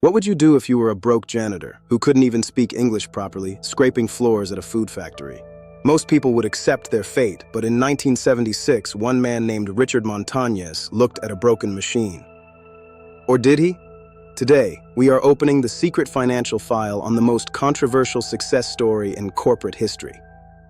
What would you do if you were a broke janitor who couldn't even speak English properly, scraping floors at a food factory? Most people would accept their fate, but in 1976, one man named Richard Montañez looked at a broken machine. Or did he? Today, we are opening the secret financial file on the most controversial success story in corporate history.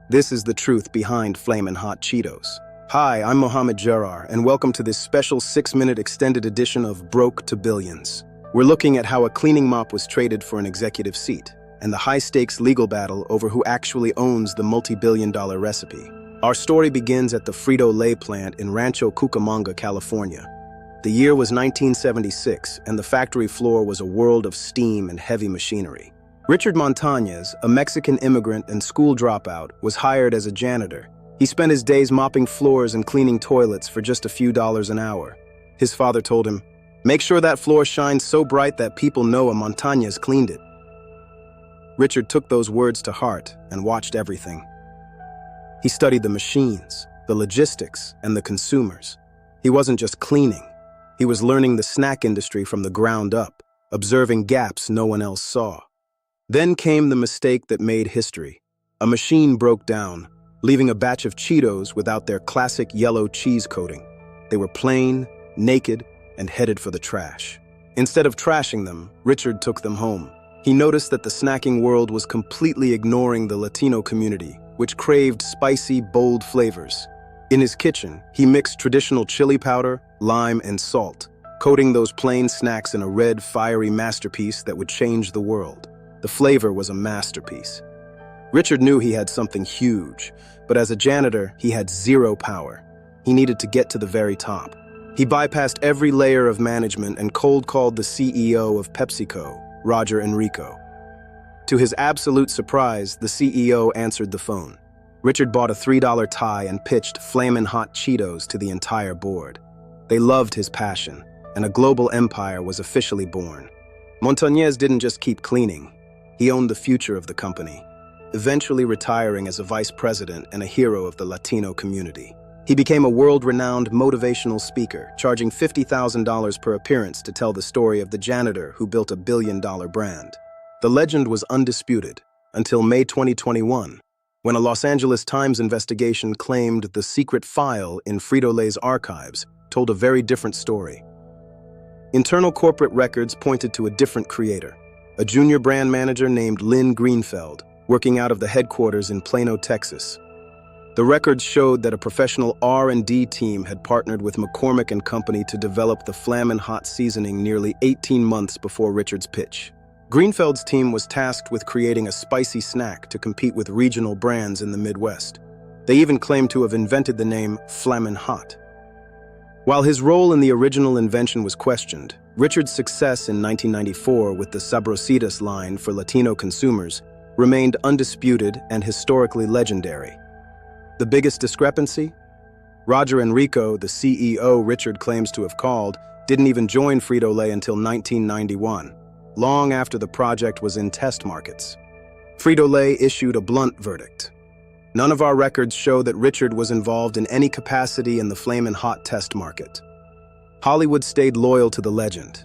This is the truth behind Flamin Hot Cheetos. Hi, I'm Mohammed Jarrar, and welcome to this special 6-minute extended edition of Broke to Billions. We're looking at how a cleaning mop was traded for an executive seat, and the high-stakes legal battle over who actually owns the multi-billion-dollar recipe. Our story begins at the Frito-Lay plant in Rancho Cucamonga, California. The year was 1976, and the factory floor was a world of steam and heavy machinery. Richard Montañez, a Mexican immigrant and school dropout, was hired as a janitor. He spent his days mopping floors and cleaning toilets for just a few dollars an hour. His father told him, "Make sure that floor shines so bright that people know a Montañez cleaned it." Richard took those words to heart and watched everything. He studied the machines, the logistics, and the consumers. He wasn't just cleaning. He was learning the snack industry from the ground up, observing gaps no one else saw. Then came the mistake that made history. A machine broke down, leaving a batch of Cheetos without their classic yellow cheese coating. They were plain, naked, and headed for the trash. Instead of trashing them, Richard took them home. He noticed that the snacking world was completely ignoring the Latino community, which craved spicy, bold flavors. In his kitchen, he mixed traditional chili powder, lime, and salt, coating those plain snacks in a red, fiery masterpiece that would change the world. The flavor was a masterpiece. Richard knew he had something huge, but as a janitor, he had zero power. He needed to get to the very top. He bypassed every layer of management and cold-called the CEO of PepsiCo, Roger Enrico. To his absolute surprise, the CEO answered the phone. Richard bought a $3 tie and pitched Flamin Hot Cheetos to the entire board. They loved his passion, and a global empire was officially born. Montanez didn't just keep cleaning. He owned the future of the company, eventually retiring as a vice president and a hero of the Latino community. He became a world-renowned motivational speaker, charging $50,000 per appearance to tell the story of the janitor who built a billion-dollar brand. The legend was undisputed until May 2021, when a Los Angeles Times investigation claimed the secret file in Frito-Lay's archives told a very different story. Internal corporate records pointed to a different creator, a junior brand manager named Lynne Greenfeld, working out of the headquarters in Plano, Texas. The records showed that a professional R&D team had partnered with McCormick & Company to develop the Flamin Hot seasoning nearly 18 months before Richard's pitch. Greenfeld's team was tasked with creating a spicy snack to compete with regional brands in the Midwest. They even claimed to have invented the name Flamin Hot. While his role in the original invention was questioned, Richard's success in 1994 with the Sabrositas line for Latino consumers remained undisputed and historically legendary. The biggest discrepancy? Roger Enrico, the CEO Richard claims to have called, didn't even join Frito-Lay until 1991, long after the project was in test markets. Frito-Lay issued a blunt verdict. None of our records show that Richard was involved in any capacity in the Flamin Hot test market. Hollywood stayed loyal to the legend.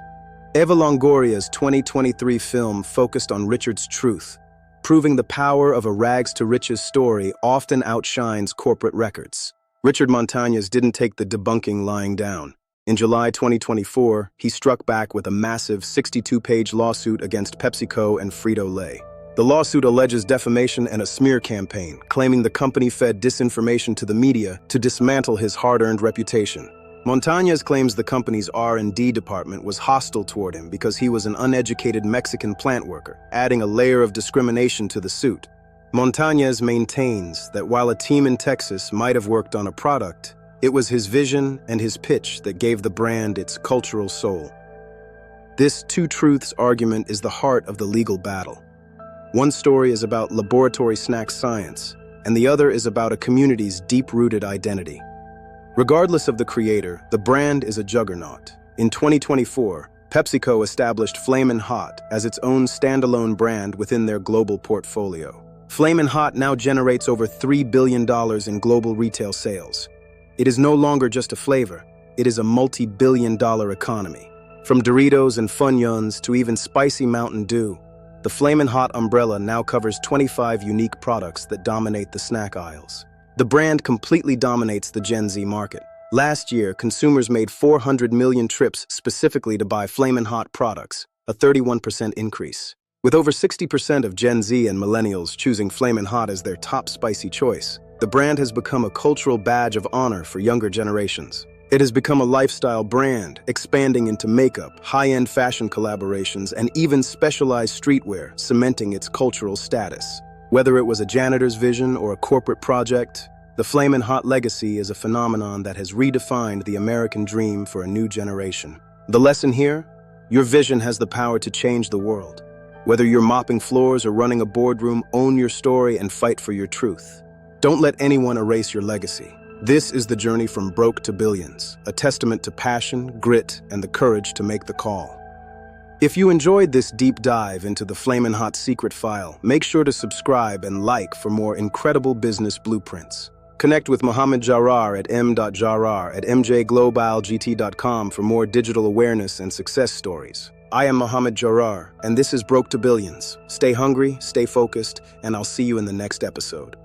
Eva Longoria's 2023 film focused on Richard's truth, proving the power of a rags-to-riches story often outshines corporate records. Richard Montañez didn't take the debunking lying down. In July 2024, he struck back with a massive 62-page lawsuit against PepsiCo and Frito-Lay. The lawsuit alleges defamation and a smear campaign, claiming the company fed disinformation to the media to dismantle his hard-earned reputation. Montañez claims the company's R&D department was hostile toward him because he was an uneducated Mexican plant worker, adding a layer of discrimination to the suit. Montañez maintains that while a team in Texas might have worked on a product, it was his vision and his pitch that gave the brand its cultural soul. This two-truths argument is the heart of the legal battle. One story is about laboratory snack science, and the other is about a community's deep-rooted identity. Regardless of the creator, the brand is a juggernaut. In 2024, PepsiCo established Flamin Hot as its own standalone brand within their global portfolio. Flamin Hot now generates over $3 billion in global retail sales. It is no longer just a flavor, it is a multi-billion-dollar economy. From Doritos and Funyuns to even spicy Mountain Dew, the Flamin' Hot umbrella now covers 25 unique products that dominate the snack aisles. The brand completely dominates the Gen Z market. Last year, consumers made 400 million trips specifically to buy Flamin' Hot products, a 31% increase. With over 60% of Gen Z and millennials choosing Flamin' Hot as their top spicy choice, the brand has become a cultural badge of honor for younger generations. It has become a lifestyle brand, expanding into makeup, high-end fashion collaborations, and even specialized streetwear, cementing its cultural status. Whether it was a janitor's vision or a corporate project, the Flamin' Hot legacy is a phenomenon that has redefined the American dream for a new generation. The lesson here? Your vision has the power to change the world. Whether you're mopping floors or running a boardroom, own your story and fight for your truth. Don't let anyone erase your legacy. This is the journey from broke to billions, a testament to passion, grit, and the courage to make the call. If you enjoyed this deep dive into the Flamin' Hot secret file, make sure to subscribe and like for more incredible business blueprints. Connect with Mohammed Jarrar at m.jarrar@mjglobalgt.com for more digital awareness and success stories. I am Mohammed Jarrar, and this is Broke to Billions. Stay hungry, stay focused, and I'll see you in the next episode.